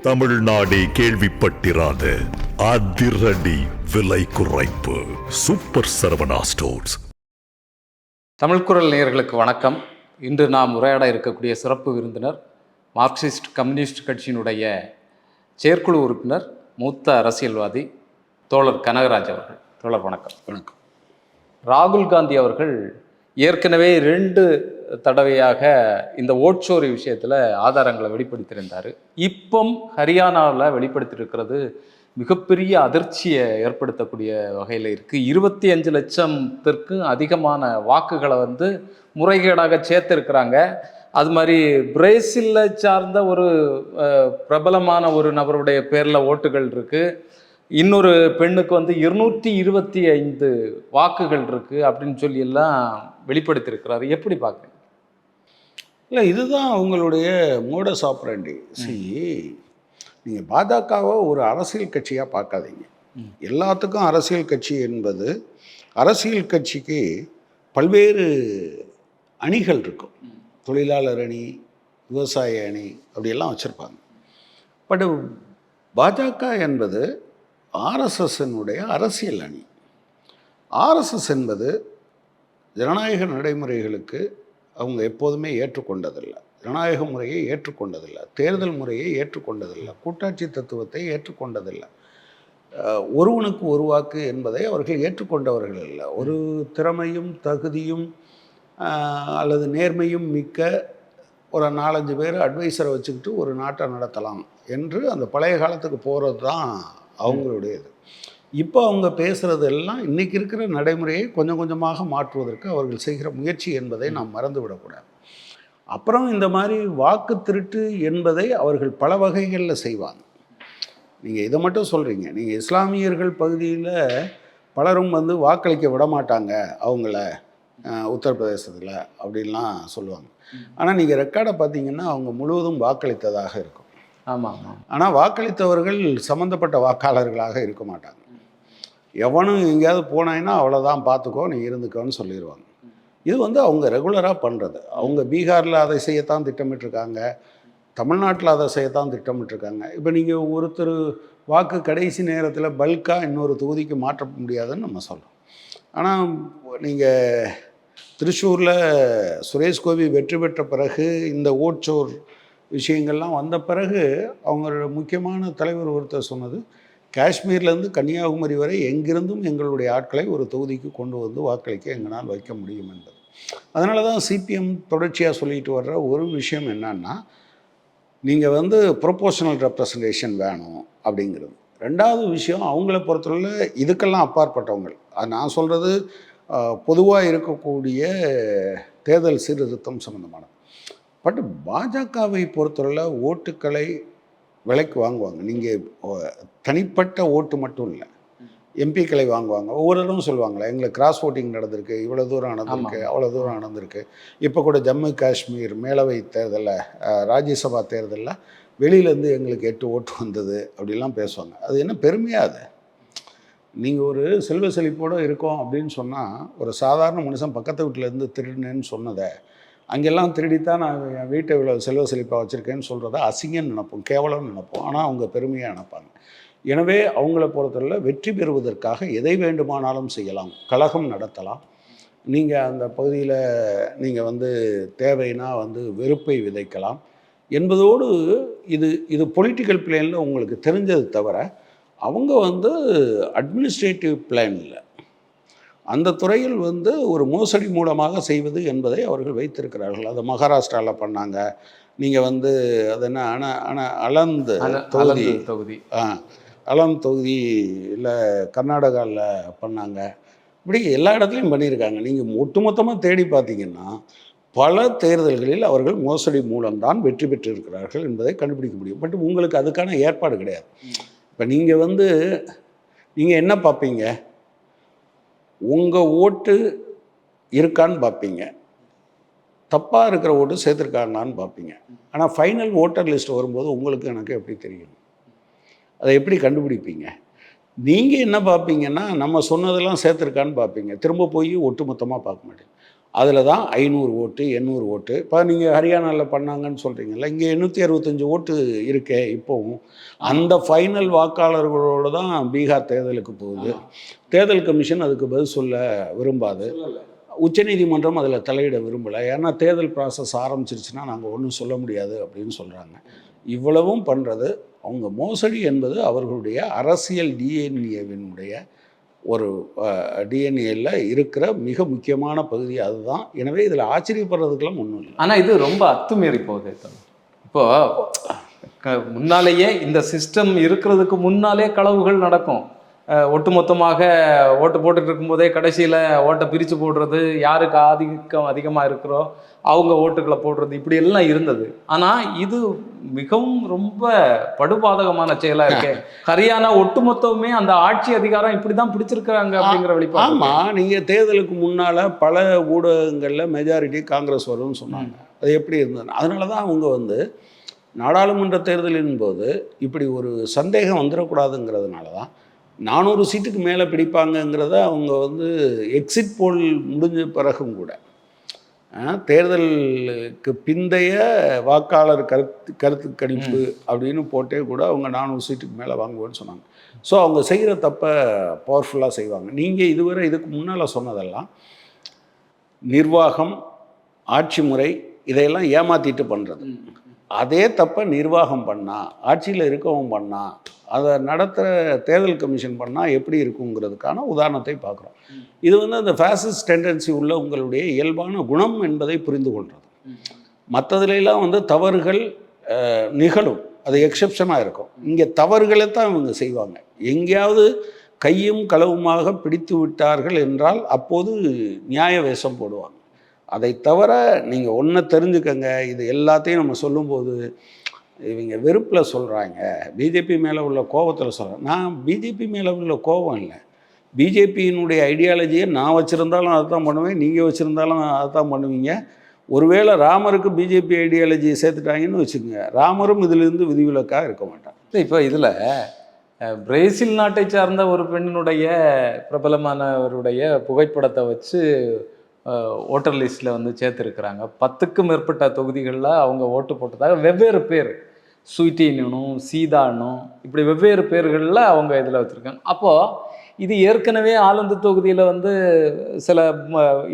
தமிழ்நாடே கேள்விப்பட்டிராத அதிரடி விலை குறைப்பு சூப்பர் சரவணா ஸ்டோர்ஸ். தமிழ்குரல் நேயர்களுக்கு வணக்கம். இன்று நாம் உரையாட இருக்கக்கூடிய சிறப்பு விருந்தினர் மார்க்சிஸ்ட் கம்யூனிஸ்ட் கட்சியினுடைய செயற்குழு உறுப்பினர், மூத்த அரசியல்வாதி தோழர் கனகராஜ் அவர்கள். தோழர் வணக்கம். வணக்கம். ராகுல் காந்தி அவர்கள் ஏற்கனவே 2 தடவையாக இந்த ஓட்சோரி விஷயத்தில் ஆதாரங்களை வெளிப்படுத்தியிருந்தார். இப்போ ஹரியானாவில் வெளிப்படுத்தியிருக்கிறது மிகப்பெரிய அதிர்ச்சியை ஏற்படுத்தக்கூடிய வகையில் இருக்குது. 25 லட்சத்திற்கு அதிகமான வாக்குகளை முறைகேடாக சேர்த்துருக்கிறாங்க. அது மாதிரி பிரேசிலை சார்ந்த ஒரு பிரபலமான ஒரு நபருடைய பேரில் ஓட்டுகள் இருக்குது. இன்னொரு பெண்ணுக்கு 225 வாக்குகள் இருக்குது அப்படின்னு சொல்லி எல்லாம் வெளிப்படுத்தியிருக்கிறாரு. எப்படி பார்க்குறீங்க? இல்லை, இதுதான் அவங்களுடைய மோடஸ் ஆப்ரண்டி. நீங்கள் பாஜகவை ஒரு அரசியல் கட்சியாக பார்க்காதீங்க. எல்லாத்துக்கும் அரசியல் கட்சி என்பது, அரசியல் கட்சிக்கு பல்வேறு அணிகள் இருக்கும். தொழிலாளர் அணி, விவசாய அணி, அப்படியெல்லாம் வச்சுருப்பாங்க. பட் பாஜக என்பது ஆர்எஸ்எஸ்னுடைய அரசியல் அணி. ஆர்எஸ்எஸ் என்பது ஜனநாயக நடைமுறைகளுக்கு அவங்க எப்போதுமே ஏற்றுக்கொண்டதில்லை. ஜனநாயக முறையை ஏற்றுக்கொண்டதில்லை, தேர்தல் முறையை ஏற்றுக்கொண்டதில்லை, கூட்டாட்சி தத்துவத்தை ஏற்றுக்கொண்டதில்லை. ஒருவனுக்கு ஒரு வாக்கு என்பதை அவர்கள் ஏற்றுக்கொண்டவர்கள் இல்லை. ஒரு திறமையும் தகுதியும் அல்லது நேர்மையும் மிக்க ஒரு 4-5 பேர் அட்வைசரை வச்சுக்கிட்டு ஒரு நாட்டை நடத்தலாம் என்று அந்த பழைய காலத்துக்கு போகிறது தான் அவங்களுடையது. இப்போ அவங்க பேசுகிறது எல்லாம் இன்றைக்கி இருக்கிற நடைமுறையை கொஞ்சம் கொஞ்சமாக மாற்றுவதற்கு அவர்கள் செய்கிற முயற்சி என்பதை நாம் மறந்து விடக்கூடாது. அப்புறம் இந்த மாதிரி வாக்கு திருட்டு என்பதை அவர்கள் பல வகைகளில் செய்வாங்க. நீங்கள் இதை மட்டும் சொல்கிறீங்க. நீங்கள் இஸ்லாமியர்கள் பகுதியில் பலரும் வாக்களிக்க விட மாட்டாங்க அவங்கள, உத்தரப்பிரதேசத்தில் அப்படின்லாம் சொல்லுவாங்க. ஆனால் நீங்கள் ரெக்கார்டை பார்த்தீங்கன்னா அவங்க முழுவதும் வாக்களித்ததாக இருக்கும். ஆமாம். ஆனால் வாக்களித்தவர்கள் சம்மந்தப்பட்ட வாக்காளர்களாக இருக்க மாட்டாங்க. எவனும் எங்கேயாவது போனாங்கன்னா அவ்வளோதான், பார்த்துக்கோ, நீ இருந்துக்கோன்னு சொல்லிடுவாங்க. இது அவங்க ரெகுலராக பண்ணுறது. அவங்க பீகாரில் அதை செய்யத்தான் திட்டமிட்டிருக்காங்க, தமிழ்நாட்டில் அதை செய்யத்தான் திட்டமிட்டிருக்காங்க. இப்போ நீங்கள் ஒருத்தர் வாக்கு கடைசி நேரத்தில் பல்காக இன்னொரு தொகுதிக்கு மாற்ற முடியாதுன்னு நம்ம சொல்கிறோம். ஆனால் நீங்கள் திருச்சூரில் சுரேஷ் கோபி வெற்றி பெற்ற பிறகு, இந்த ஓட்சோர் விஷயங்கள்லாம் வந்த பிறகு, அவங்களோட முக்கியமான தலைவர் ஒருத்தர் சொன்னது, காஷ்மீர்லேருந்து கன்னியாகுமரி வரை எங்கிருந்தும் எங்களுடைய ஆட்களை ஒரு தொகுதிக்கு கொண்டு வாக்களிக்க எங்களால் வைக்க முடியும் என்பது. அதனால தான் சிபிஎம் தொடர்ச்சியாக சொல்லிட்டு வர்ற ஒரு விஷயம் என்னன்னா, நீங்கள் ப்ரொபோஷனல் ரெப்ரசன்டேஷன் வேணும் அப்படிங்கிறது. ரெண்டாவது விஷயம், அவங்கள பொறுத்தவரை இதுக்கெல்லாம் அப்பாற்பட்டவங்க. அது நான் சொல்கிறது பொதுவாக இருக்கக்கூடிய தேர்தல் சீர்திருத்தம் சம்மந்தமானது. பட் பாஜகவை பொறுத்தவரை ஓட்டுக்களை விலைக்கு வாங்குவாங்க. நீங்கள் தனிப்பட்ட ஓட்டு மட்டும் இல்லை, எம்பிக்களை வாங்குவாங்க. ஒவ்வொருவரும் சொல்லுவாங்களே, எங்களுக்கு கிராஸ் ஓட்டிங் நடந்திருக்கு, இவ்வளோ தூரம் நடந்திருக்கு, அவ்வளோ தூரம் நடந்திருக்கு. இப்போ கூட ஜம்மு காஷ்மீர் மேலவை தேர்தலில், ராஜ்யசபா தேர்தலில் வெளியிலேருந்து எங்களுக்கு 8 ஓட்டு வந்தது அப்படிலாம் பேசுவாங்க. அது என்ன பெருமையாக? அது நீங்கள் ஒரு செல்வ செழிப்போடு இருக்கோம் அப்படின்னு சொன்னால், ஒரு சாதாரண மனுஷன் பக்கத்து வீட்டிலேருந்து திருடினேன்னு சொன்னதை, அங்கெல்லாம் திருடித்தான் நான் என் வீட்டை இவ்வளோ செல்வ செழிப்பாக வச்சுருக்கேன்னு சொல்கிறத அசிங்கன்னு நினைப்போம், கேவலம்னு நினைப்போம். ஆனால் அவங்க பெருமையாக நினைப்பாங்க. எனவே அவங்கள பொறுத்தவரை வெற்றி பெறுவதற்காக எதை வேண்டுமானாலும் செய்யலாம், கலகம் நடத்தலாம். நீங்கள் அந்த பகுதியில் நீங்கள் தேவைன்னா வெறுப்பை விதைக்கலாம் என்பதோடு, இது பொலிட்டிக்கல் பிளேனில் உங்களுக்கு தெரிஞ்சது தவிர, அவங்க அட்மினிஸ்ட்ரேட்டிவ் பிளான் இல்லை. அந்த துறையில் ஒரு மோசடி மூலமாக செய்வது என்பதை அவர்கள் வைத்திருக்கிறார்கள். அதை மகாராஷ்டிராவில் பண்ணாங்க. நீங்கள் அது என்ன அலந்த் தொகுதி அலந்த் தொகுதியில் கர்நாடகாவில் பண்ணாங்க. இப்படி எல்லா இடத்துலையும் பண்ணியிருக்காங்க. நீங்கள் ஒட்டுமொத்தமாக தேடி பார்த்தீங்கன்னா பல தேர்தல்களில் அவர்கள் மோசடி மூலம்தான் வெற்றி பெற்றிருக்கிறார்கள் என்பதை கண்டுபிடிக்க முடியும். பட் உங்களுக்கு அதுக்கான ஏற்பாடு கிடையாது. இப்போ நீங்கள் என்ன பார்ப்பீங்க? உங்கள் ஓட்டு இருக்கான்னு பார்ப்பீங்க, தப்பாக இருக்கிற ஓட்டு சேர்த்துருக்காங்களான்னு பார்ப்பீங்க. ஆனால் ஃபைனல் ஓட்டர் லிஸ்ட் வரும்போது உங்களுக்கு எனக்கு எப்படி தெரியும்? அதை எப்படி கண்டுபிடிப்பீங்க? நீங்கள் என்ன பார்ப்பீங்கன்னா, நம்ம சொன்னதெல்லாம் சேர்த்துருக்கான்னு பார்ப்பீங்க, திரும்ப போய் ஒட்டு மொத்தமாக பார்க்க மாட்டீங்க. அதில் தான் 500 ஓட்டு 800 ஓட்டு. இப்போ நீங்கள் ஹரியானாவில் பண்ணாங்கன்னு சொல்கிறீங்கல்ல, இங்கே 865 ஓட்டு இருக்கே இப்போவும். அந்த ஃபைனல் வாக்காளர்களோடு தான் பீகார் தேர்தலுக்கு போகுது. தேர்தல் கமிஷன் அதுக்கு பதில் சொல்ல விரும்பாது. உச்சநீதிமன்றம் அதில் தலையிட விரும்பலை. ஏன்னா தேர்தல் ப்ராசஸ் ஆரம்பிச்சிருச்சுன்னா நாங்கள் ஒன்றும் சொல்ல முடியாது அப்படின்னு சொல்கிறாங்க. இவ்வளவும் பண்ணுறது அவங்க மோசடி என்பது அவர்களுடைய அரசியல் டிஎன்ஏவினுடைய ஒரு டிஎன்ஏல இருக்கிற மிக முக்கியமான பகுதி அதுதான். எனவே இதில் ஆச்சரியப்படுறதுக்கெல்லாம் ஒன்றும் இல்லை. ஆனால் இது ரொம்ப அத்துமீறி போகுது. இப்போ முன்னாலேயே இந்த சிஸ்டம் இருக்கிறதுக்கு முன்னாலே களவுகள் நடக்கும். ஒட்டுமொத்தமாக ஓட்டு போட்டுட்டு இருக்கும்போதே கடைசியில் ஓட்டை பிரித்து போடுறது, யாருக்கு ஆதிக்கம் அதிகமாக இருக்கிறோ அவங்க ஓட்டுக்களை போடுறது, இப்படி எல்லாம் இருந்தது. ஆனால் இது மிகவும் ரொம்ப படுபாதகமான செயலாக இருக்கு. ஹரியானா ஒட்டுமொத்தமே அந்த ஆட்சி அதிகாரம் இப்படி தான் பிடிச்சிருக்கிறாங்க அப்படிங்கிற வெளிப்பாடு. ஆமாம், நீங்கள் தேர்தலுக்கு முன்னால் பல ஊடகங்களில் மெஜாரிட்டி காங்கிரஸ் வரும்னு சொன்னாங்க. அது எப்படி இருந்தது? அதனால தான் அவங்க நாடாளுமன்ற தேர்தலின் போது இப்படி ஒரு சந்தேகம் வந்துடக்கூடாதுங்கிறதுனால தான் 400 சீட்டுக்கு மேலே பிடிப்பாங்கங்கிறத அவங்க எக்ஸிட் போல் முடிஞ்ச பிறகும் கூட தேர்தலுக்கு பிந்தைய வாக்காளர் கருத்து கணிப்பு அப்படின்னு போட்டே கூட அவங்க 400 சீட்டுக்கு மேலே வாங்குவேன்னு சொன்னாங்க. ஸோ அவங்க செய்கிற தப்பை பவர்ஃபுல்லாக செய்வாங்க. நீங்கள் இதுவரை இதுக்கு முன்னால் சொன்னதெல்லாம் நிர்வாகம், ஆட்சி முறை, இதையெல்லாம் ஏமாற்றிட்டு பண்ணுறது. அதே தப்பை நிர்வாகம் பண்ணால், ஆட்சியில் இருக்கவும் பண்ணால், அதை நடத்துகிற தேர்தல் கமிஷன் பண்ணால் எப்படி இருக்குங்கிறதுக்கான உதாரணத்தை பார்க்குறோம். இது அந்த ஃபேசிஸ்ட் டெண்டன்சி உள்ள உங்களுடைய இயல்பான குணம் என்பதை புரிந்து கொள்வது. மற்றதுலாம் தவறுகள் நிகழும், அது எக்ஸெப்ஷனாக இருக்கும். இங்கே தவறுகளை தான் இவங்க செய்வாங்க. எங்கேயாவது கையும் களவுமாக பிடித்து விட்டார்கள் என்றால் அப்போது நியாய வேஷம் போடுவாங்க. அதை தவிர நீங்கள் ஒன்றை தெரிஞ்சுக்கங்க, இது எல்லாத்தையும் நம்ம சொல்லும்போது இவங்க வெறுப்பில் சொல்கிறாங்க, பிஜேபி மேலே உள்ள கோபத்தில் சொல்கிறேன். நான் பிஜேபி மேலே உள்ள கோபம் இல்லை. பிஜேபியினுடைய ஐடியாலஜியை நான் வச்சுருந்தாலும் அதை தான் பண்ணுவேன், நீங்கள் வச்சுருந்தாலும் அதை தான் பண்ணுவீங்க. ஒருவேளை ராமருக்கு பிஜேபி ஐடியாலஜியை சேர்த்துட்டாங்கன்னு வச்சுக்கோங்க, ராமரும் இதிலிருந்து விதிவிலக்காக இருக்க மாட்டாங்க. இப்போ இதில் பிரேசில் நாட்டை சார்ந்த ஒரு பெண்ணினுடைய பிரபலமானவருடைய புகைப்படத்தை வச்சு ஓட்டர் லிஸ்ட்டில் சேர்த்துருக்குறாங்க. 10க்கும் மேற்பட்ட தொகுதிகளில் அவங்க ஓட்டு போட்டதாக வெவ்வேறு பேர், ஸ்வீட்டினும் சீதானும் இப்படி வெவ்வேறு பேர்களில் அவங்க இதில் வச்சுருக்காங்க. அப்போது இது ஏற்கனவே ஆலந்து தொகுதியில் சில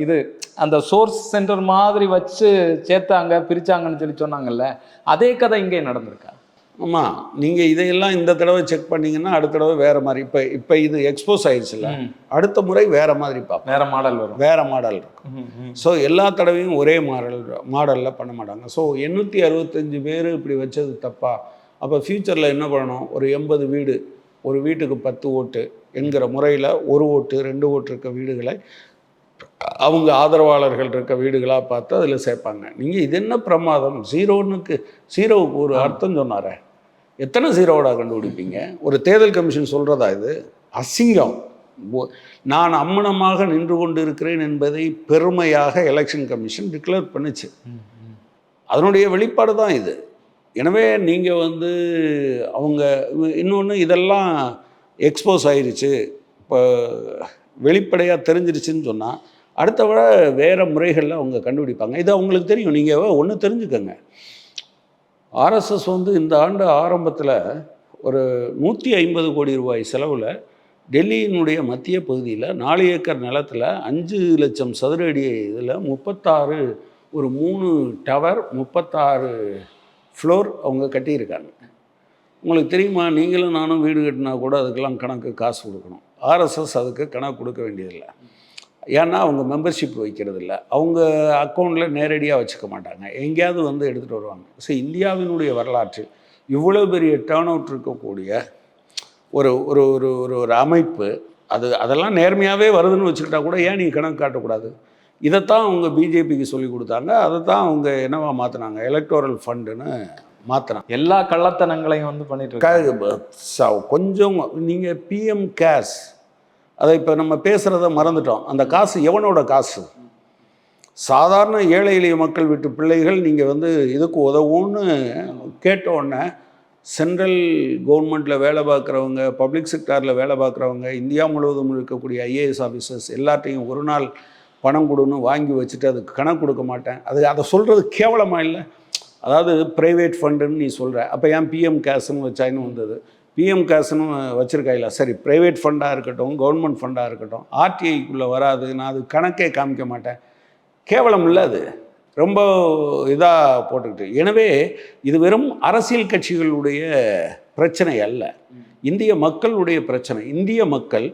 இது அந்த சோர்ஸ் சென்டர் மாதிரி வச்சு சேர்த்தாங்க, பிரித்தாங்கன்னு சொன்னாங்கல்ல, அதே கதை இங்கே நடந்திருக்கா? ஆமாம், நீங்கள் இதையெல்லாம் இந்த தடவை செக் பண்ணிங்கன்னா அடுத்த தடவை வேறு மாதிரி. இப்போ இது எக்ஸ்போஸ் ஆயிடுச்சுல்ல, அடுத்த முறை வேறு மாதிரி பார்ப்போம், வேறு மாடல் வரும், வேறு மாடல் இருக்கும். ஸோ எல்லா தடவையும் ஒரே மாடலில் பண்ண மாட்டாங்க. ஸோ 865 பேர் இப்படி வச்சது தப்பா? அப்போ ஃப்யூச்சரில் என்ன பண்ணணும்? ஒரு 80 வீடு, ஒரு வீட்டுக்கு 10 ஓட்டு என்கிற முறையில் 1 ஓட்டு 2 ஓட்டு இருக்க வீடுகளை அவங்க ஆதரவாளர்கள் இருக்க வீடுகளாக பார்த்து அதில் சேர்ப்பாங்க. நீங்கள் இது என்ன பிரமாதம்? ஜீரோவுக்கு ஒரு அர்த்தம் சொன்னார, எத்தனை ஜீரோவோட கண்டுபிடிப்பீங்க? ஒரு தேர்தல் கமிஷன் சொல்கிறதா இது? அசிங்கம். நான் அம்மனமாக நின்று கொண்டு இருக்கிறேன் என்பதை பெருமையாக எலெக்ஷன் கமிஷன் டிக்ளேர் பண்ணுச்சு. அதனுடைய வெளிப்பாடு தான் இது. எனவே நீங்கள் அவங்க இன்னொன்று இதெல்லாம் எக்ஸ்போஸ் ஆயிடுச்சு, இப்போ வெளிப்படையாக தெரிஞ்சிருச்சுன்னு சொன்னால் அடுத்த விட வேறு முறைகளில் அவங்க கண்டுபிடிப்பாங்க. இது அவங்களுக்கு தெரியும். நீங்கள் ஒன்று தெரிஞ்சுக்கங்க, ஆர்எஸ்எஸ் இந்த ஆண்டு ஆரம்பத்தில் ஒரு 150 கோடி ரூபாய் செலவில் டெல்லியினுடைய மத்திய பகுதியில் 4 ஏக்கர் நிலத்தில் 5 லட்சம் சதுர அடி இதில் 36 ஒரு 3 டவர் 36 ஃப்ளோர் அவங்க கட்டியிருக்காங்க. உங்களுக்கு தெரியுமா? நீங்களும் நானும் வீடு கட்டினா கூட அதுக்கெல்லாம் கணக்கு காசு கொடுக்கணும். ஆர்எஸ்எஸ் அதுக்கு கணக்கு கொடுக்க வேண்டியதில்லை. ஏன்னா அவங்க மெம்பர்ஷிப் வைக்கிறது இல்லை, அவங்க அக்கௌண்ட்டில் நேரடியாக வச்சுக்க மாட்டாங்க, எங்கேயாவது எடுத்துகிட்டு வருவாங்க. ஸோ இந்தியாவினுடைய வரலாற்றில் இவ்வளோ பெரிய டேர்ன் அவுட் இருக்கக்கூடிய ஒரு ஒரு ஒரு ஒரு அமைப்பு அதெல்லாம் நேர்மையாகவே வருதுன்னு வச்சுக்கிட்டா கூட ஏன் நீங்கள் கணக்கு காட்டக்கூடாது? இதைத்தான் அவங்க பிஜேபிக்கு சொல்லி கொடுத்தாங்க. அதை தான் அவங்க என்னவா மாற்றினாங்க, எலக்டோரல் ஃபண்டுன்னு மாற்றினாங்க. எல்லா கள்ளத்தனங்களையும் பண்ணிட்டு இருக்காங்க. கொஞ்சம் நீங்கள் பிஎம் கேர்ஸ் அதை இப்போ நம்ம பேசுகிறத மறந்துட்டோம். அந்த காசு எவனோட காசு? சாதாரண ஏழை எளிய மக்கள் வீட்டு பிள்ளைகள் நீங்கள் இதுக்கு உதவுன்னு கேட்டோடனே சென்ட்ரல் கவர்மெண்ட்டில் வேலை பார்க்குறவங்க, பப்ளிக் செக்டாரில் வேலை பார்க்குறவங்க, இந்தியா முழுவதும் இருக்கக்கூடிய ஐஏஎஸ் ஆஃபீஸர்ஸ் எல்லாத்தையும் ஒரு நாள் பணம் கொடுன்னு வாங்கி வச்சுட்டு அதுக்கு கணக்கு கொடுக்க மாட்டேன். அதை சொல்கிறது கேவலமாக இல்லை? அதாவது ப்ரைவேட் ஃபண்டுன்னு நீ சொல்கிற, அப்போ ஏன் பிஎம் கேர்ஸ்ன்னு வச்சாயின்னு வந்தது? பிஎம் கேர்ஸ்ன்னு வச்சுருக்காயில்ல, சரி ப்ரைவேட் ஃபண்டாக இருக்கட்டும், கவர்மெண்ட் ஃபண்டாக இருக்கட்டும், ஆர்டிஐக்குள்ளே வராது, நான் அது கணக்கே காமிக்க மாட்டேன். கேவலம் இல்லை அது? ரொம்ப இதாக போட்டுக்கிட்டு. எனவே இது வெறும் அரசியல் கட்சிகளுடைய பிரச்சனை அல்ல, இந்திய மக்களுடைய பிரச்சனை. இந்திய மக்கள்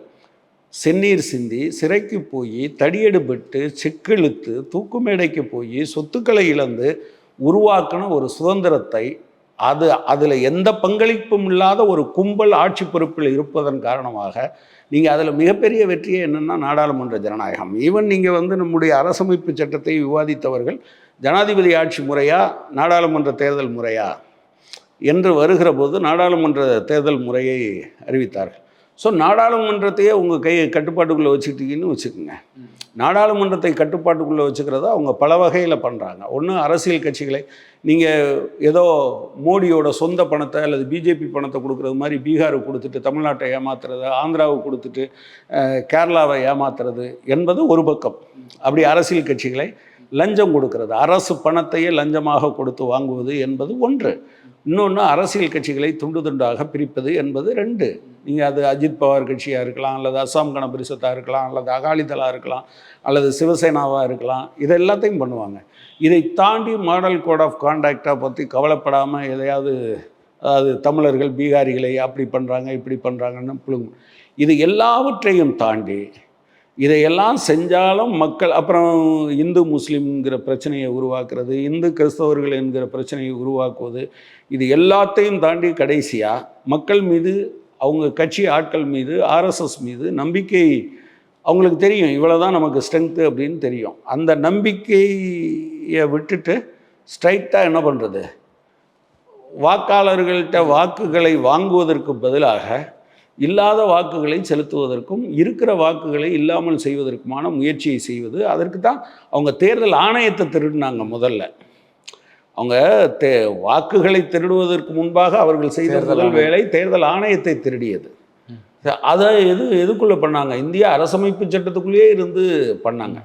செந்நீர் சிந்தி சிறைக்கு போய் தடியெடுபட்டு செக்கிழுத்து தூக்கு மேடைக்கு போய் சொத்துக்களை இழந்து உருவாக்கின ஒரு சுதந்திரத்தை அதில் எந்த பங்களிப்பும் இல்லாத ஒரு கும்பல் ஆட்சி பொறுப்பில் இருப்பதன் காரணமாக நீங்கள் அதில் மிகப்பெரிய வெற்றியே என்னென்னா நாடாளுமன்ற ஜனநாயகம். ஈவன் நீங்கள் வந்து நம்முடைய அரசமைப்பு சட்டத்தை விவாதித்தவர்கள் ஜனாதிபதி ஆட்சி முறையா நாடாளுமன்ற தேர்தல் முறையா என்று வருகிற போது நாடாளுமன்ற தேர்தல் முறையை அறிவித்தார்கள். ஸோ நாடாளுமன்றத்தையே உங்கள் கட்டுப்பாட்டுக்குள்ளே வச்சுக்கிட்டீங்கன்னு வச்சுக்கோங்க. நாடாளுமன்றத்தை கட்டுப்பாட்டுக்குள்ளே வச்சுக்கிறத அவங்க பல வகையில் பண்ணுறாங்க. ஒன்று, அரசியல் கட்சிகளை நீங்கள் ஏதோ மோடியோட சொந்த பணத்தை அல்லது பிஜேபி பணத்தை கொடுக்குறது மாதிரி பீகாருக்கு கொடுத்துட்டு தமிழ்நாட்டை ஏமாத்துறது, ஆந்திராவுக்கு கொடுத்துட்டு கேரளாவை ஏமாத்துறது என்பது ஒரு பக்கம். அப்படி அரசியல் கட்சிகளை லஞ்சம் கொடுக்கறது, அரசு பணத்தையே லஞ்சமாக கொடுத்து வாங்குவது என்பது ஒன்று. இன்னொன்று, அரசியல் கட்சிகளை துண்டு துண்டாக பிரிப்பது என்பது ரெண்டு. நீங்கள் அது அஜித் பவார் கட்சியாக இருக்கலாம், அல்லது அஸ்ஸாம் கண பரிஷத்தாக இருக்கலாம், அல்லது அகாலிதளாக இருக்கலாம், அல்லது சிவசேனாவாக இருக்கலாம். இது எல்லாத்தையும் பண்ணுவாங்க. இதை தாண்டி மாடல் கோட் ஆஃப் கான்டாக்டை பற்றி கவலைப்படாமல் எதையாவது, அதாவது தமிழர்கள் பீகாரிகளை அப்படி பண்ணுறாங்க இப்படி பண்ணுறாங்கன்னு புழுங்கும். இது எல்லாவற்றையும் தாண்டி இதையெல்லாம் செஞ்சாலும் மக்கள் அப்புறம் இந்து முஸ்லீம்ங்கிற பிரச்சனையை உருவாக்குறது, இந்து கிறிஸ்தவர்கள் என்கிற பிரச்சனையை உருவாக்குவது, இது எல்லாத்தையும் தாண்டி கடைசியாக மக்கள் மீது, அவங்க கட்சி ஆட்கள் மீது, ஆர்எஸ்எஸ் மீது நம்பிக்கை அவங்களுக்கு தெரியும், இவ்வளோதான் நமக்கு ஸ்ட்ரென்த்து அப்படின்னு தெரியும். அந்த நம்பிக்கையை விட்டுட்டு ஸ்ட்ரைட்டாக என்ன பண்ணுறது, வாக்காளர்கள்ட்ட வாக்குகளை வாங்குவதற்கு பதிலாக இல்லாத வாக்குகளை செலுத்துவதற்கும் இருக்கிற வாக்குகளை இல்லாமல் செய்வதற்குமான முயற்சியை செய்வது. அதற்கு தான் அவங்க தேர்தல் ஆணையத்தை திருடினாங்க. முதல்ல அவங்க வாக்குகளை திருடுவதற்கு முன்பாக அவர்கள் செய்த முதல் வேலை தேர்தல் ஆணையத்தை திருடியது. அதை எதுக்குள்ளே பண்ணாங்க? இந்திய அரசமைப்பு சட்டத்துக்குள்ளேயே இருந்து பண்ணாங்க.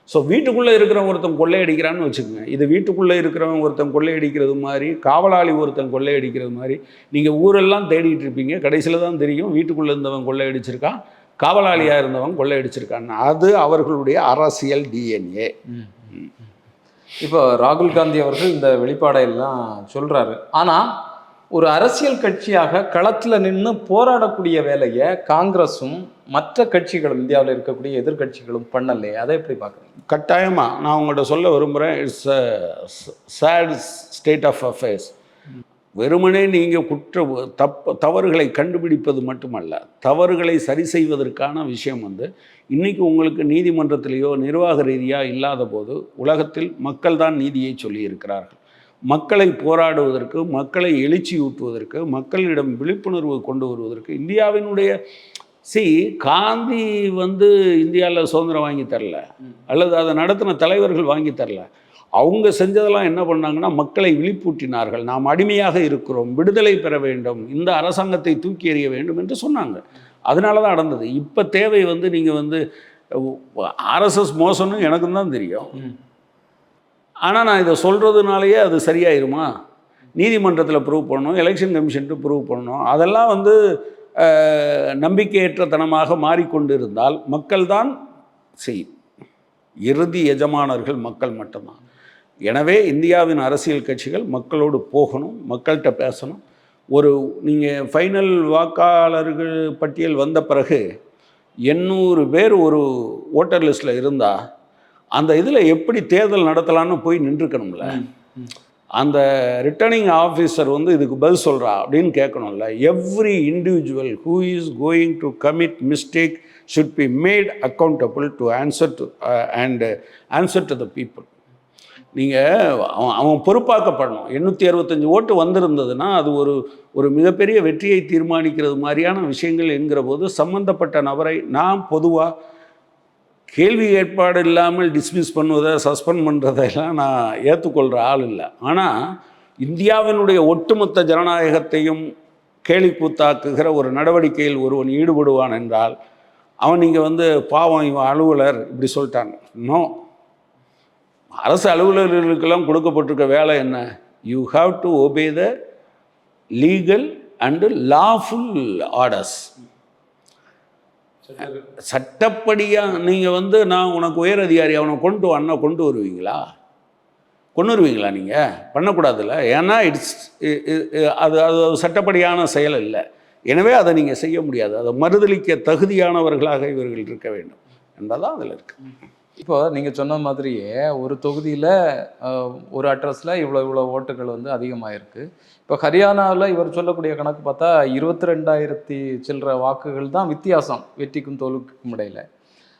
ஸோ வீட்டுக்குள்ளே இருக்கிறவன் ஒருத்தன் கொள்ளையடிக்கிறான்னு வச்சுக்கோங்க. இது வீட்டுக்குள்ளே இருக்கிறவன் ஒருத்தன் கொள்ளையடிக்கிறது மாதிரி, காவலாளி ஒருத்தன் கொள்ளையடிக்கிறது மாதிரி நீங்கள் ஊரெல்லாம் தேடிட்டு இருப்பீங்க. கடைசியில் தான் தெரியும் வீட்டுக்குள்ளே இருந்தவன் கொள்ளையடிச்சிருக்கான், காவலாளியாக இருந்தவன் கொள்ளையடிச்சிருக்கான்னு. அது அவர்களுடைய அரசியல் டிஎன்ஏ. இப்போ ராகுல் காந்தி அவர்கள் இந்த வெளிப்பாடையெல்லாம் சொல்கிறாரு. ஆனால் ஒரு அரசியல் கட்சியாக களத்தில் நின்று போராடக்கூடிய வேலையை காங்கிரஸும் மற்ற கட்சிகளும், இந்தியாவில் இருக்கக்கூடிய எதிர்கட்சிகளும் பண்ணலையே, அதை எப்படி பார்க்குறீங்க? கட்டாயமாக நான் உங்கள்கிட்ட சொல்ல விரும்புகிறேன், it's a sad state of affairs. வெறுமனே நீங்கள் தவறுகளை கண்டுபிடிப்பது மட்டுமல்ல, தவறுகளை சரி செய்வதற்கான விஷயம் வந்து இன்றைக்கி உங்களுக்கு நீதிமன்றத்திலேயோ நிர்வாக ரீதியாக இல்லாத போது உலகத்தில் மக்கள் தான் நீதியை சொல்லியிருக்கிறார்கள். மக்களை போராடுவதற்கு, மக்களை எழுச்சியூட்டுவதற்கு, மக்களிடம் விழிப்புணர்வு கொண்டு வருவதற்கு இந்தியாவினுடைய காந்தி வந்து இந்தியாவில் சுதந்திரம் வாங்கி தரல, அல்லது அதை நடத்தின தலைவர்கள் வாங்கி தரல. அவங்க செஞ்சதெல்லாம் என்ன பண்ணாங்கன்னா, மக்களை விழிப்பூட்டினார்கள். நாம் அடிமையாக இருக்கிறோம், விடுதலை பெற வேண்டும், இந்த அரசாங்கத்தை தூக்கி எறிய வேண்டும் என்று சொன்னாங்க. அதனால தான் நடந்தது. இப்போ தேவை வந்து நீங்கள் வந்து ஆர்எஸ்எஸ் மோசம்னு எனக்கும் தான் தெரியும். ஆனால் நான் இதை சொல்கிறதுனாலேயே அது சரியாயிருமா? நீதிமன்றத்தில் ப்ரூவ் பண்ணணும், எலெக்ஷன் கமிஷன்ட்டு ப்ரூவ் பண்ணணும். அதெல்லாம் வந்து நம்பிக்கையற்றத்தனமாக மாறிக்கொண்டு இருந்தால் மக்கள் தான் செய்யும். இறுதி எஜமானர்கள் மக்கள் மட்டும்தான். எனவே இந்தியாவின் அரசியல் கட்சிகள் மக்களோடு போகணும், மக்கள்கிட்ட பேசணும். நீங்கள் ஃபைனல் வாக்காளர்கள் பட்டியல் வந்த பிறகு 800 பேர் ஒரு ஓட்டர் லிஸ்ட்டில் இருந்தால் அந்த இதில் எப்படி தேர்தல் நடத்தலான்னு போய் நின்றுக்கணும்ல. அந்த ரிட்டர்னிங் ஆஃபீஸர் வந்து இதுக்கு பதில் சொல்கிறா அப்படின்னு கேட்கணும்ல. Every individual who is going to commit mistake should be made accountable to answer to the people. நீங்கள் அவன் பொறுப்பாக்கப்படணும். 865 ஓட்டு வந்திருந்ததுன்னா அது ஒரு மிகப்பெரிய வெற்றியை தீர்மானிக்கிறது மாதிரியான விஷயங்கள் என்கிற போது சம்பந்தப்பட்ட நபரை நாம் பொதுவாக கேள்வி ஏற்பாடு இல்லாமல் டிஸ்மிஸ் பண்ணுவதை, சஸ்பெண்ட் பண்ணுறதெல்லாம் நான் ஏற்றுக்கொள்கிற ஆள் இல்லை. ஆனால் இந்தியாவினுடைய ஒட்டுமொத்த ஜனநாயகத்தையும் கேலிக்கூத்தாக்குகிற ஒரு நடவடிக்கையில் ஒருவன் ஈடுபடுவான் என்றால் அவன் நீங்கள் வந்து பாவம் இவன் அலுவலர் இப்படி சொல்லிட்டாங்க. இன்னும் அரசு அலுவலர்களுக்கெல்லாம் கொடுக்கப்பட்டிருக்க வேலை என்ன? You have to obey the legal and lawful orders. சட்டப்படியாக நீங்கள் வந்து நான் உனக்கு உயர் அதிகாரி அவனை கொண்டு வான்னா கொண்டு வருவீங்களா? நீங்கள் பண்ணக்கூடாதுல்ல. ஏன்னா அது அது சட்டப்படியான செயல் இல்லை. எனவே அதை நீங்கள் செய்ய முடியாது. அதை மறுதளிக்க தகுதியானவர்களாக இவர்கள் இருக்க வேண்டும் என்பதான் அதில் இருக்குது. இப்போ நீங்கள் சொன்ன மாதிரியே ஒரு தொகுதியில் ஒரு அட்ரஸில் இவ்வளோ ஓட்டுகள் வந்து அதிகமாக இருக்குது. இப்போ ஹரியானாவில் இவர் சொல்லக்கூடிய கணக்கு பார்த்தா 22,000 சில்லற வாக்குகள் தான் வித்தியாசம் வெற்றிக்கும் தோல்விக்கும் இடையில்.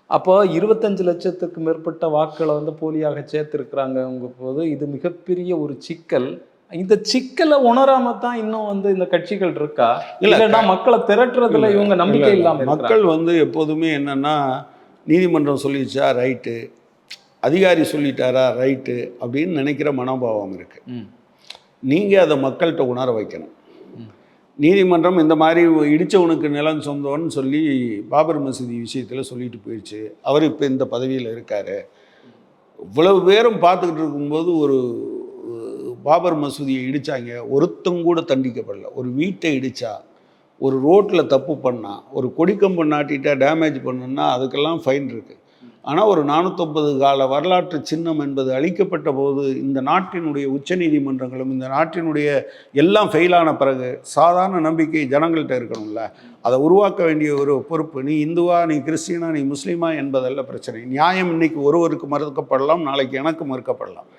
அப்போ 25 லட்சத்துக்கு மேற்பட்ட வாக்குகளை வந்து போலியாக சேர்த்துருக்குறாங்க போது இது மிகப்பெரிய ஒரு சிக்கல். இந்த சிக்கலை உணராம தான் இன்னும் வந்து இந்த கட்சிகள் இருக்கா? இல்லைன்னா மக்களை திரட்டுறதுல இவங்க நம்பிக்கை இல்லாமல் மக்கள் வந்து எப்போதுமே என்னன்னா நீதிமன்றம் சொல்லிடுச்சா ரைட்டு, அதிகாரி சொல்லிட்டாரா ரைட்டு அப்படின்னு நினைக்கிற மனோபாவம் இருக்கு. நீங்கள் அதை மக்கள்கிட்ட உணர வைக்கணும். நீதிமன்றம் இந்த மாதிரி இடித்தவனுக்கு நிலம் சொந்தம்னு சொல்லி பாபர் மசூதி விஷயத்தில் சொல்லிட்டு போயிடுச்சு. அவர் இப்போ இந்த பதவியில் இருக்கார். இவ்வளவு பேரும் பார்த்துக்கிட்டு இருக்கும்போது ஒரு பாபர் மசூதியை இடித்தாங்க, ஒருத்தங்கூட தண்டிக்கப்படல. ஒரு வீட்டை இடித்தா, ஒரு ரோட்டில் தப்பு பண்ணால், ஒரு கொடிக்கம்பு நாட்டிட்டா டேமேஜ் பண்ணுன்னா அதுக்கெல்லாம் ஃபைன் இருக்குது. ஆனால் ஒரு 450 கால வரலாற்று சின்னம் என்பது அளிக்கப்பட்ட போது இந்த நாட்டினுடைய உச்சநீதிமன்றங்களும் இந்த நாட்டினுடைய எல்லாம் ஃபெயிலான பிறகு சாதாரண நம்பிக்கை ஜனங்கள்கிட்ட இருக்கணும்ல. அதை உருவாக்க வேண்டிய ஒரு பொறுப்பு. நீ இந்துவா, நீ கிறிஸ்டினா, நீ முஸ்லீமா என்பதல்ல பிரச்சனை. நியாயம் இன்னைக்கு ஒருவருக்கு மறுக்கப்படலாம், நாளைக்கு எனக்கு மறுக்கப்படலாம்.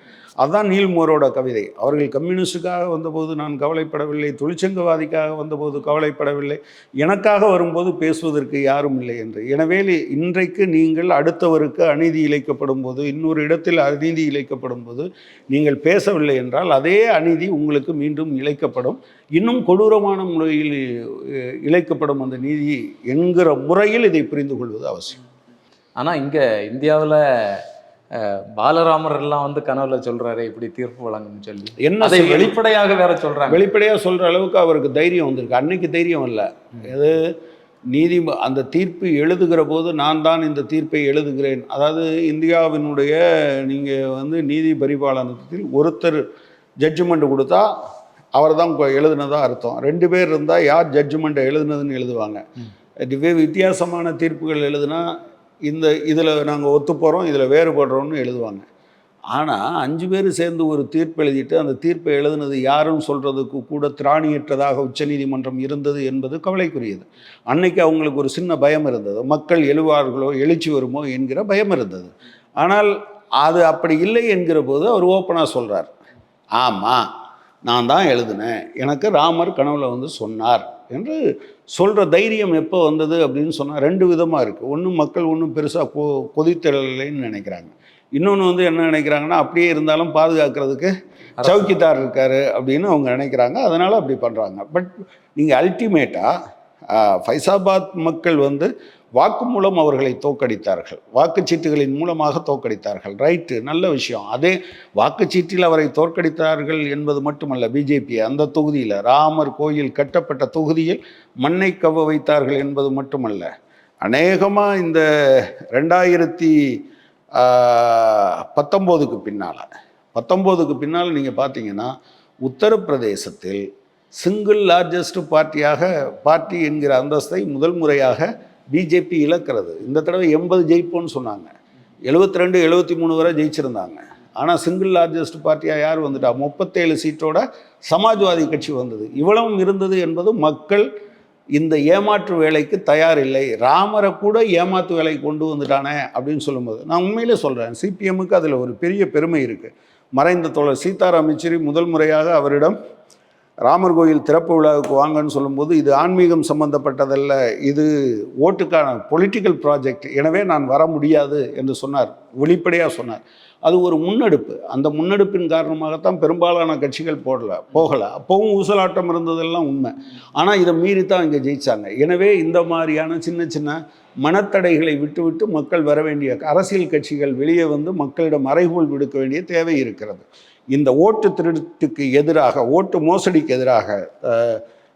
அதுதான் நீல்மோரோட கவிதை. அவர்கள் கம்யூனிஸ்டுக்காக வந்தபோது நான் கவலைப்படவில்லை, தொழிற்சங்கவாதிக்காக வந்தபோது கவலைப்படவில்லை, எனக்காக வரும்போது பேசுவதற்கு யாரும் இல்லை என்று. எனவே இன்றைக்கு நீங்கள் அடுத்தவருக்கு அநீதி இழைக்கப்படும் போது, இன்னொரு இடத்தில் அநீதி இழைக்கப்படும் போது நீங்கள் பேசவில்லை என்றால் அதே அநீதி உங்களுக்கு மீண்டும் இழைக்கப்படும். இன்னும் கொடூரமான முறையில் இழைக்கப்படும் அந்த நீதி என்கிற முறையில் இதை புரிந்து கொள்வது அவசியம். ஆனால் இங்கே இந்தியாவில் பாலராமர் எல்லாம் வந்து கனவுல சொல்றாரு இப்படி தீர்ப்பு வழங்குன்னு சொல்லி, என்ன அதை வெளிப்படையாக வேற சொல்றாங்க. வெளிப்படையாக சொல்ற அளவுக்கு அவருக்கு தைரியம் வந்திருக்கு. அன்னைக்கு தைரியம் இல்லை. அது அந்த தீர்ப்பு எழுதுகிற போது நான் தான் இந்த தீர்ப்பை எழுதுகிறேன். அதாவது இந்தியாவினுடைய நீங்கள் வந்து நீதி பரிபாலனத்தில் ஒருத்தர் ஜட்ஜ்மெண்ட் கொடுத்தா அவர் தான் எழுதுனதா அர்த்தம். 2 பேர் இருந்தால் யார் ஜட்ஜ்மெண்ட்டை எழுதுனதுன்னு எழுதுவாங்க. வித்தியாசமான தீர்ப்புகள் எழுதுனா இதில் நாங்கள் ஒத்து போகிறோம், இதில் வேறுபடுறோம்னு எழுதுவாங்க. ஆனால் 5 பேர் சேர்ந்து ஒரு தீர்ப்பு எழுதிட்டு அந்த தீர்ப்பை எழுதுனது யாரும் சொல்கிறதுக்கு கூட திராணியற்றதாக உச்சநீதிமன்றம் இருந்தது என்பது கவலைக்குரியது. அன்னைக்கு அவங்களுக்கு ஒரு சின்ன பயம் இருந்தது, மக்கள் எழுவார்களோ எழுச்சி வருமோ என்கிற பயம் இருந்தது. ஆனால் அது அப்படி இல்லை என்கிற போது அவர் ஓப்பனாக சொல்கிறார், ஆமாம் நான் தான் எழுதினேன், எனக்கு ராமர் கனவுல வந்து சொன்னார் என்று சொல்கிற தைரியம் எப்போ வந்தது அப்படின்னு சொன்னால் 2 விதமாக இருக்குது. ஒன்று மக்கள் ஒன்றும் பெருசாக கொதித்தலைன்னு நினைக்கிறாங்க. இன்னொன்று வந்து என்ன நினைக்கிறாங்கன்னா அப்படியே இருந்தாலும் பாதுகாக்கிறதுக்கு சவுக்கிதார் இருக்கார் அப்படின்னு அவங்க நினைக்கிறாங்க. அதனால் அப்படி பண்ணுறாங்க. பட் நீங்கள் அல்டிமேட்டாக ஃபைசாபாத் மக்கள் வந்து வாக்கு மூலம் அவர்களை தோற்கடித்தார்கள், வாக்குச்சீட்டுகளின் மூலமாக தோற்கடித்தார்கள். ரைட்டு, நல்ல விஷயம். அதே வாக்குச்சீட்டில் அவரை தோற்கடித்தார்கள் என்பது மட்டுமல்ல, பிஜேபி அந்த தொகுதியில் ராமர் கோயில் கட்டப்பட்ட தொகுதியில் மண்ணை கவ்வ வைத்தார்கள் என்பது மட்டுமல்ல, அநேகமாக இந்த 2019க்கு பின்னால் நீங்கள் பார்த்தீங்கன்னா உத்தரப்பிரதேசத்தில் சிங்கிள் லார்ஜஸ்ட் பார்ட்டி என்கிற அந்தஸ்தை முதல் முறையாக பிஜேபி இழக்கிறது. இந்த தடவை 80 ஜெயிப்போன்னு சொன்னாங்க, 72 73 வரை ஜெயிச்சிருந்தாங்க. ஆனால் சிங்கிள் லார்ஜஸ்ட் பார்ட்டியாக யார் வந்துட்டா, 37 சீட்டோட சமாஜ்வாதி கட்சி வந்தது. இவ்வளவும் இருந்தது என்பது மக்கள் இந்த ஏமாற்று வேலைக்கு தயார் இல்லை. ராமரை கூட ஏமாற்று வேலைக்கு கொண்டு வந்துட்டானே அப்படின்னு சொல்லும்போது நான் உண்மையிலே சொல்கிறேன், சிபிஎம்முக்கு அதில் ஒரு பெரிய பெருமை இருக்குது. மறைந்த தோழர் சீதாராம் யெச்சூரி முதல் முறையாக அவரிடம் ராமர் கோயில் திறப்பு விழாவுக்கு வாங்கன்னு சொல்லும்போது இது ஆன்மீகம் சம்பந்தப்பட்டதல்ல, இது ஓட்டுக்கான பொலிட்டிக்கல் ப்ராஜெக்ட், எனவே நான் வர முடியாது என்று சொன்னார், வெளிப்படையாக சொன்னார். அது ஒரு முன்னெடுப்பு. அந்த முன்னெடுப்பின் காரணமாகத்தான் பெரும்பாலான கட்சிகள் போகலை. அப்போவும் ஊசலாட்டம் இருந்ததெல்லாம் உண்மை. ஆனால் இதை மீறித்தான் இங்கே ஜெயித்தாங்க. எனவே இந்த மாதிரியான சின்ன சின்ன மனத்தடைகளை விட்டுவிட்டு மக்கள் வர வேண்டிய, அரசியல் கட்சிகள் வெளியே வந்து மக்களிடம் அறைகூல் விடுக்க வேண்டிய தேவை இருக்கிறது. இந்த ஓட்டு திருட்டுக்கு எதிராக, ஓட்டு மோசடிக்கு எதிராக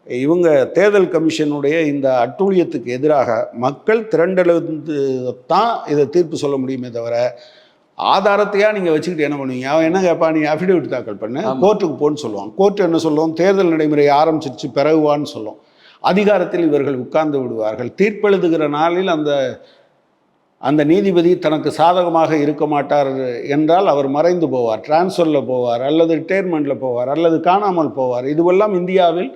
இவங்க தேர்தல் கமிஷனுடைய இந்த அட்டூழியத்துக்கு எதிராக மக்கள் திரண்டெழுந்து தான் இதை தீர்ப்பு சொல்ல முடியுமே தவிர ஆதாரத்தையா நீங்கள் வச்சுக்கிட்டு என்ன பண்ணுவீங்க? அவன் என்ன கேட்பா, நீ அஃபிடேவிட் தாக்கல் பண்ண, கோர்ட்டுக்கு போன்னு சொல்லுவான். கோர்ட்டு என்ன சொல்லுவோம்? தேர்தல் நடைமுறை ஆரம்பிச்சிருச்சு பிறகுவான்னு சொல்லும். அதிகாரத்தில் இவர்கள் உட்கார்ந்து விடுவார்கள். தீர்ப்பெழுதுகிற நாளில் அந்த நீதிபதி தனக்கு சாதகமாக இருக்க மாட்டார் என்றால் அவர் மறைந்து போவார், டிரான்ஸ்ஃபரில் போவார், அல்லது ரிட்டையர்மெண்ட்டில் போவார், அல்லது காணாமல் போவார். இதுவெல்லாம் இந்தியாவில்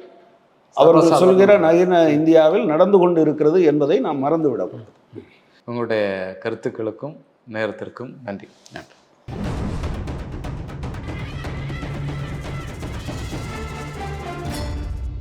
அவர்கள் சொல்கிற நவீன இந்தியாவில் நடந்து கொண்டு இருக்கிறது என்பதை நாம் மறந்துவிடக்கூடாது. உங்களுடைய கருத்துக்களுக்கும் நேரத்திற்கும் நன்றி.